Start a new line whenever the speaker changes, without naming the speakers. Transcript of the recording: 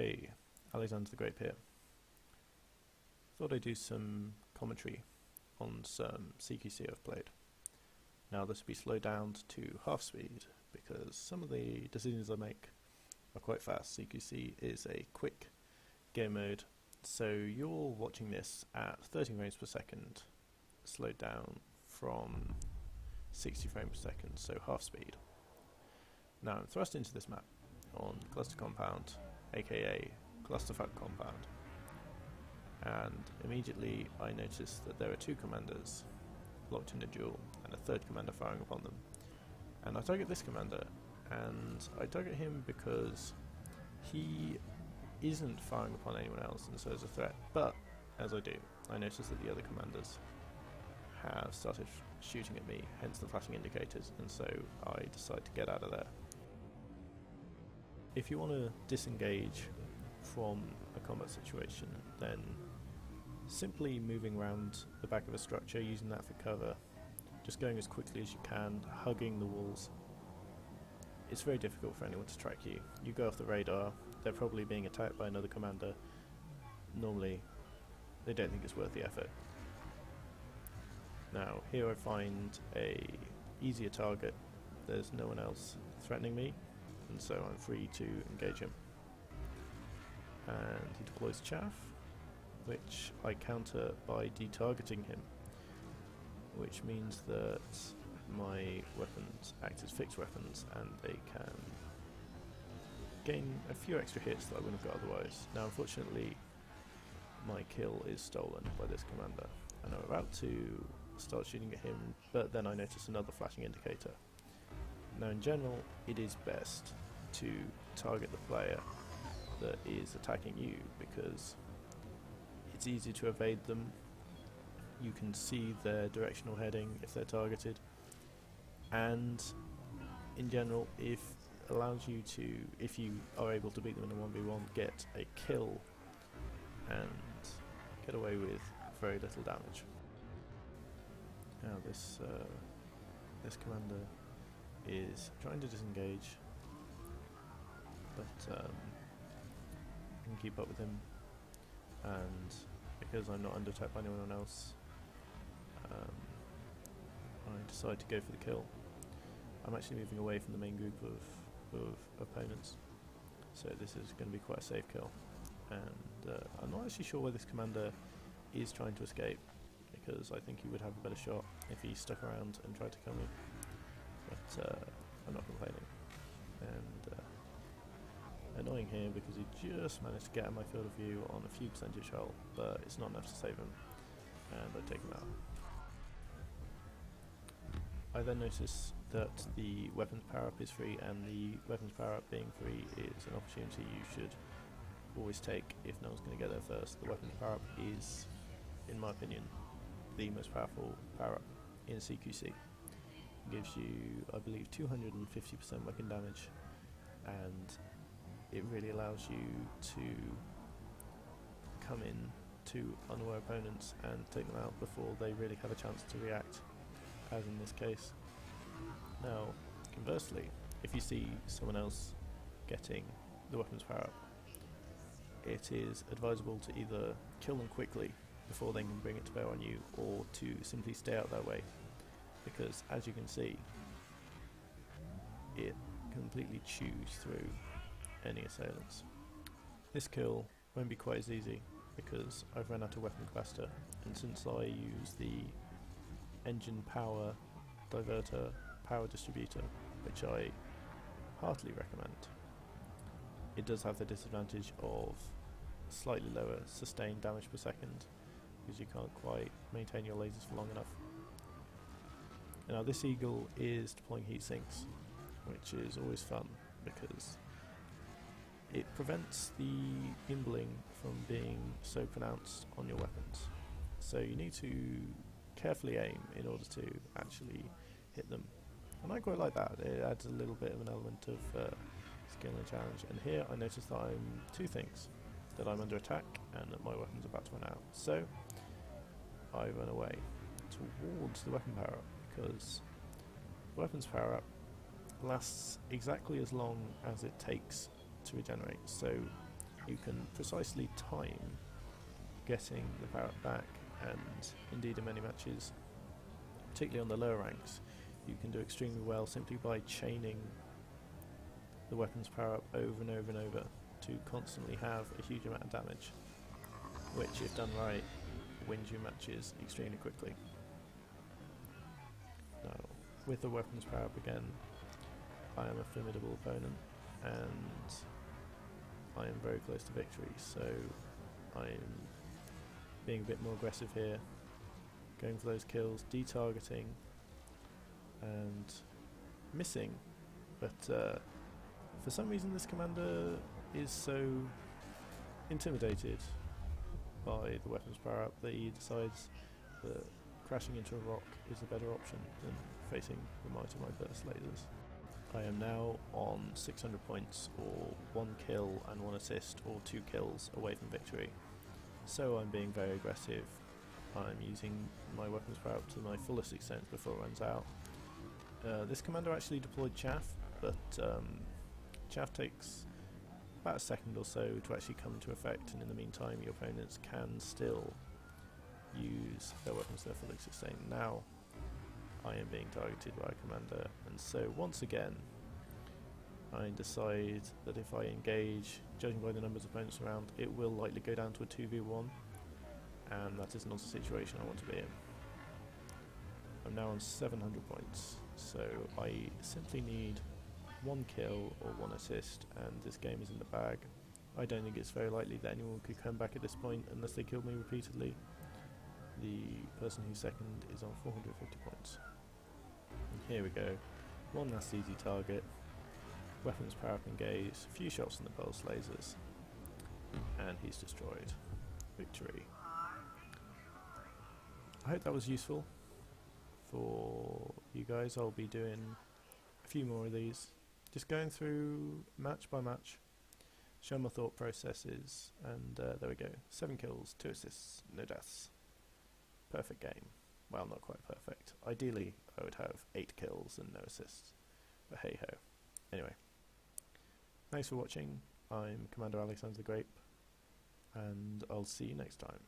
Hey, Alexander the Great here. Thought I'd do some commentary on some CQC I've played. Now this will be slowed down to half speed because some of the decisions I make are quite fast. CQC is a quick game mode, so you're watching this at 30 frames per second, slowed down from 60 frames per second, so half speed. Now I'm thrust into this map on cluster compound, aka clusterfuck compound, and immediately I notice that there are two commanders locked in a duel and a third commander firing upon them. And I target this commander, and I target him because he isn't firing upon anyone else and so is a threat, but as I do, I notice that the other commanders have started shooting at me, hence the flashing indicators, and so I decide to get out of there. If you want to disengage from a combat situation, then simply moving around the back of a structure, using that for cover, just going as quickly as you can, hugging the walls. It's very difficult for anyone to track you. You go off the radar, they're probably being attacked by another commander. Normally, they don't think it's worth the effort. Now, here I find a easier target. There's no one else threatening me, and so I'm free to engage him. And he deploys chaff, which I counter by detargeting him, which means that my weapons act as fixed weapons and they can gain a few extra hits that I wouldn't have got otherwise. Now unfortunately my kill is stolen by this commander, and I'm about to start shooting at him, but then I notice another flashing indicator. Now in general, it is best to target the player that is attacking you because it's easy to evade them. You can see their directional heading if they're targeted, and in general, if you are able to beat them in a 1v1, get a kill and get away with very little damage. Now this commander is trying to disengage, but I can keep up with him, and because I'm not under attack by anyone else, I decide to go for the kill. I'm actually moving away from the main group of opponents, so this is going to be quite a safe kill, and I'm not actually sure where this commander is trying to escape, because I think he would have a better shot if he stuck around and tried to kill me, but I'm not complaining. And annoying here because he just managed to get out of my field of view on a few percentage hull, but it's not enough to save him, and I take him out. I then notice that the weapons power up is free, and the weapons power up being free is an opportunity you should always take if no one's going to get there first. The weapons power up is, in my opinion, the most powerful power up in CQC. It gives you, I believe, 250% weapon damage, and it really allows you to come in to unaware opponents and take them out before they really have a chance to react, as in this case. Now, conversely, if you see someone else getting the weapons power up, it is advisable to either kill them quickly before they can bring it to bear on you, or to simply stay out their way, because as you can see, it completely chews through any assailants. This kill won't be quite as easy because I've run out of weapon capacitor, and since I use the engine power diverter power distributor, which I heartily recommend, it does have the disadvantage of slightly lower sustained damage per second because you can't quite maintain your lasers for long enough. Now this eagle is deploying heat sinks, which is always fun because it prevents the gimbling from being so pronounced on your weapons. So you need to carefully aim in order to actually hit them. And I quite like that. It adds a little bit of an element of skill and challenge. And here I notice that I'm two things: that I'm under attack and that my weapon's about to run out. So I run away towards the weapon power up, because the weapons power up lasts exactly as long as it takes to regenerate. So you can precisely time getting the power-up back, and indeed in many matches, particularly on the lower ranks, you can do extremely well simply by chaining the weapon's power-up over and over and over to constantly have a huge amount of damage, which, if done right, wins you matches extremely quickly. Now, with the weapon's power-up again, I am a formidable opponent, and I am very close to victory, so I'm being a bit more aggressive here, going for those kills, de-targeting, and missing, but for some reason this commander is so intimidated by the weapon's power-up that he decides that crashing into a rock is a better option than facing the might of my burst lasers. I am now on 600 points, or 1 kill and 1 assist, or 2 kills away from victory. So I'm being very aggressive. I'm using my weapons power-up to my fullest extent before it runs out. This commander actually deployed chaff, but chaff takes about a second or so to actually come into effect, and in the meantime your opponents can still use their weapons to their full extent. Now I am being targeted by a commander, and so once again I decide that if I engage, judging by the numbers of opponents around, it will likely go down to a 2v1, and that is not a situation I want to be in. I'm now on 700 points, so I simply need 1 kill or 1 assist and this game is in the bag. I don't think it's very likely that anyone could come back at this point unless they killed me repeatedly. The person who's second is on 450 points. And here we go, one last easy target, weapons power up engaged, a few shots on the pulse lasers, and he's destroyed. Victory. I hope that was useful for you guys. I'll be doing a few more of these, just going through match by match, show my thought processes, and there we go, 7 kills, 2 assists, no deaths. Perfect game. Well, not quite perfect. Ideally I would have 8 kills and no assists, but hey ho. Anyway, thanks for watching. I'm Commander Alexander the Grape, and I'll see you next time.